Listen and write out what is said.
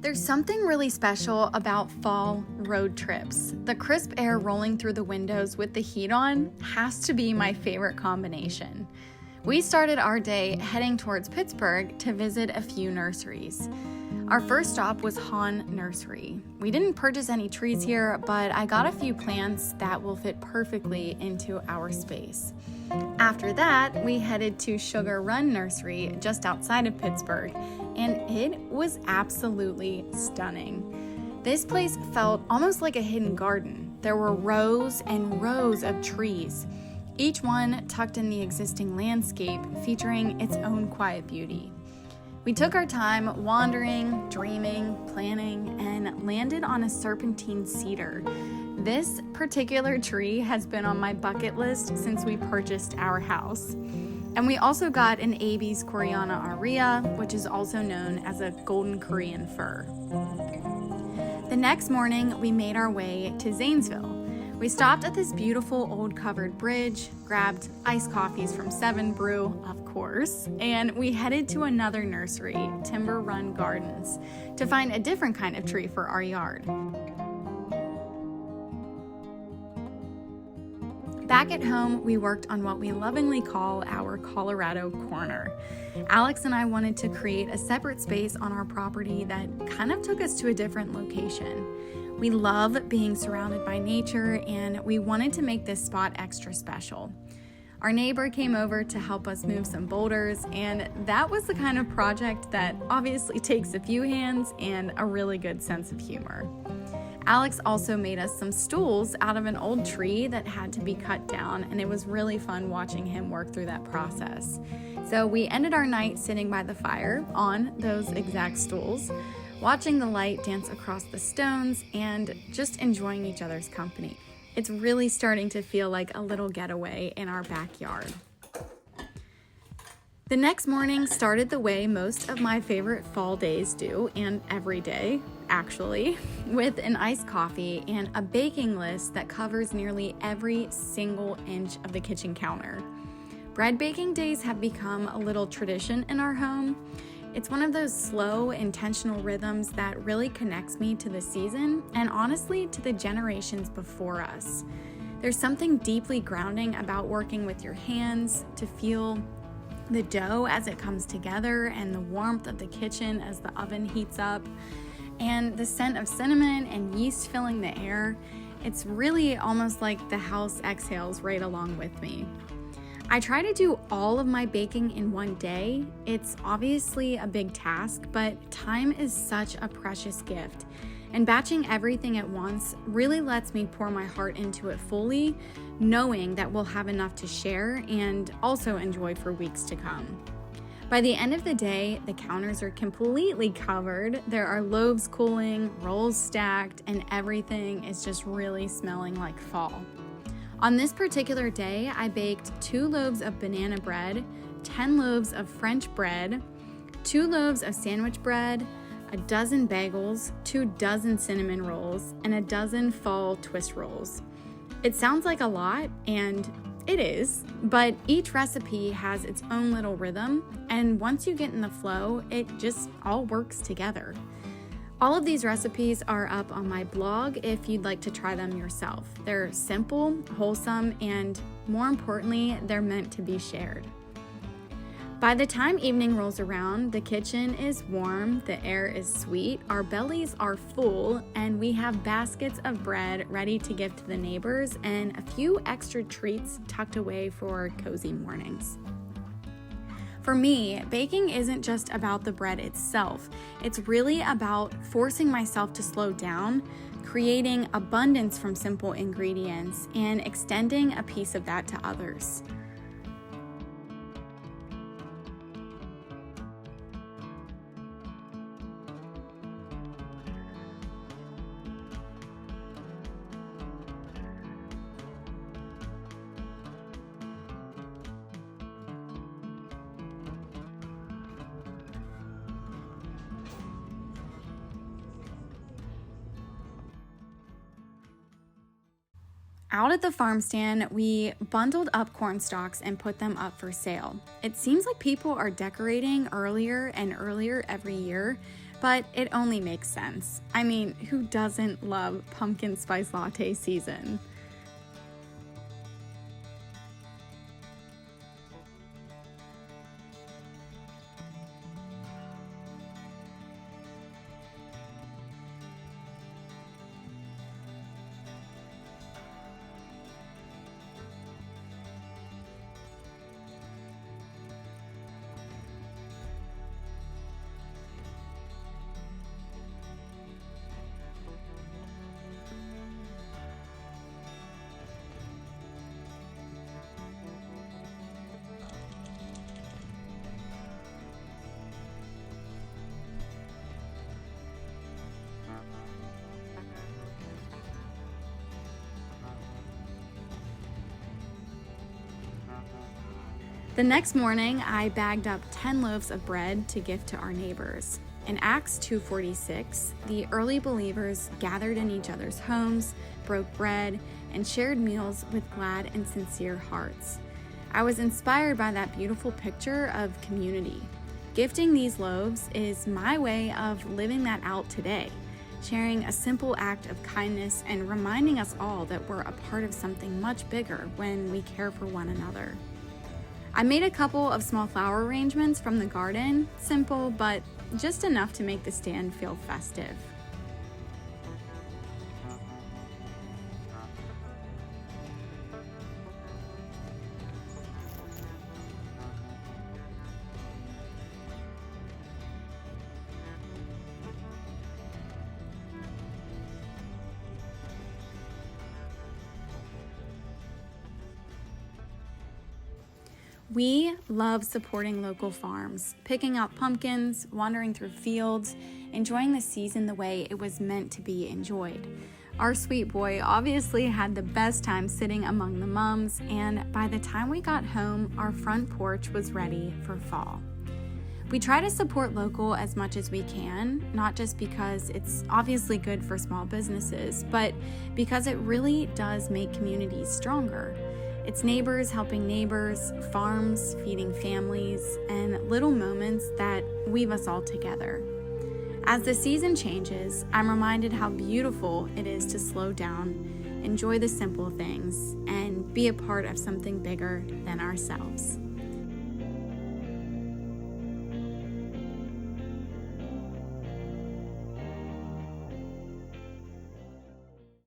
There's something really special about fall road trips. The crisp air rolling through the windows with the heat on has to be my favorite combination. We started our day heading towards Pittsburgh to visit a few nurseries. Our first stop was Hahn Nursery. We didn't purchase any trees here, but I got a few plants that will fit perfectly into our space. After that, we headed to Sugar Run Nursery just outside of Pittsburgh, and it was absolutely stunning. This place felt almost like a hidden garden. There were rows and rows of trees, each one tucked in the existing landscape, featuring its own quiet beauty. We took our time wandering, dreaming, planning, and landed on a serpentine cedar. This particular tree has been on my bucket list since we purchased our house. And we also got an Abies Coreana aurea, which is also known as a golden Korean fir. The next morning, we made our way to Zanesville. We stopped at this beautiful old covered bridge, grabbed iced coffees from 7 Brew, of course, and we headed to another nursery, Timber Run Gardens, to find a different kind of tree for our yard. Back at home, we worked on what we lovingly call our Colorado corner. Alex and I wanted to create a separate space on our property that kind of took us to a different location. We love being surrounded by nature, and we wanted to make this spot extra special. Our neighbor came over to help us move some boulders, and that was the kind of project that obviously takes a few hands and a really good sense of humor. Alex also made us some stools out of an old tree that had to be cut down, and it was really fun watching him work through that process. So we ended our night sitting by the fire on those exact stools, watching the light dance across the stones and just enjoying each other's company. It's really starting to feel like a little getaway in our backyard. The next morning started the way most of my favorite fall days do, and every day, actually, with an iced coffee and a baking list that covers nearly every single inch of the kitchen counter. Bread baking days have become a little tradition in our home. It's one of those slow, intentional rhythms that really connects me to the season and honestly to the generations before us. There's something deeply grounding about working with your hands, to feel the dough as it comes together and the warmth of the kitchen as the oven heats up, and the scent of cinnamon and yeast filling the air. It's really almost like the house exhales right along with me. I try to do all of my baking in one day. It's obviously a big task, but time is such a precious gift. And batching everything at once really lets me pour my heart into it fully, knowing that we'll have enough to share and also enjoy for weeks to come. By the end of the day, the counters are completely covered. There are loaves cooling, rolls stacked, and everything is just really smelling like fall. On this particular day, I baked 2 loaves of banana bread, 10 loaves of French bread, 2 loaves of sandwich bread, a dozen bagels, 2 dozen cinnamon rolls, and a dozen fall twist rolls. It sounds like a lot, and it is, but each recipe has its own little rhythm, and once you get in the flow, it just all works together. All of these recipes are up on my blog if you'd like to try them yourself. They're simple, wholesome, and more importantly, they're meant to be shared. By the time evening rolls around, the kitchen is warm, the air is sweet, our bellies are full, and we have baskets of bread ready to give to the neighbors and a few extra treats tucked away for cozy mornings. For me, baking isn't just about the bread itself. It's really about forcing myself to slow down, creating abundance from simple ingredients, and extending a piece of that to others. Out at the farm stand, we bundled up corn stalks and put them up for sale. It seems like people are decorating earlier and earlier every year, But it only makes sense. I mean, who doesn't love pumpkin spice latte season? The next morning, I bagged up 10 loaves of bread to gift to our neighbors. In Acts 2:46, the early believers gathered in each other's homes, broke bread, and shared meals with glad and sincere hearts. I was inspired by that beautiful picture of community. Gifting these loaves is my way of living that out today, sharing a simple act of kindness and reminding us all that we're a part of something much bigger when we care for one another. I made a couple of small flower arrangements from the garden, simple but just enough to make the stand feel festive. We love supporting local farms, picking out pumpkins, wandering through fields, enjoying the season the way it was meant to be enjoyed. Our sweet boy obviously had the best time sitting among the mums, and by the time we got home, our front porch was ready for fall. We try to support local as much as we can, not just because it's obviously good for small businesses, but because it really does make communities stronger. It's neighbors helping neighbors, farms feeding families, and little moments that weave us all together. As the season changes, I'm reminded how beautiful it is to slow down, enjoy the simple things, and be a part of something bigger than ourselves.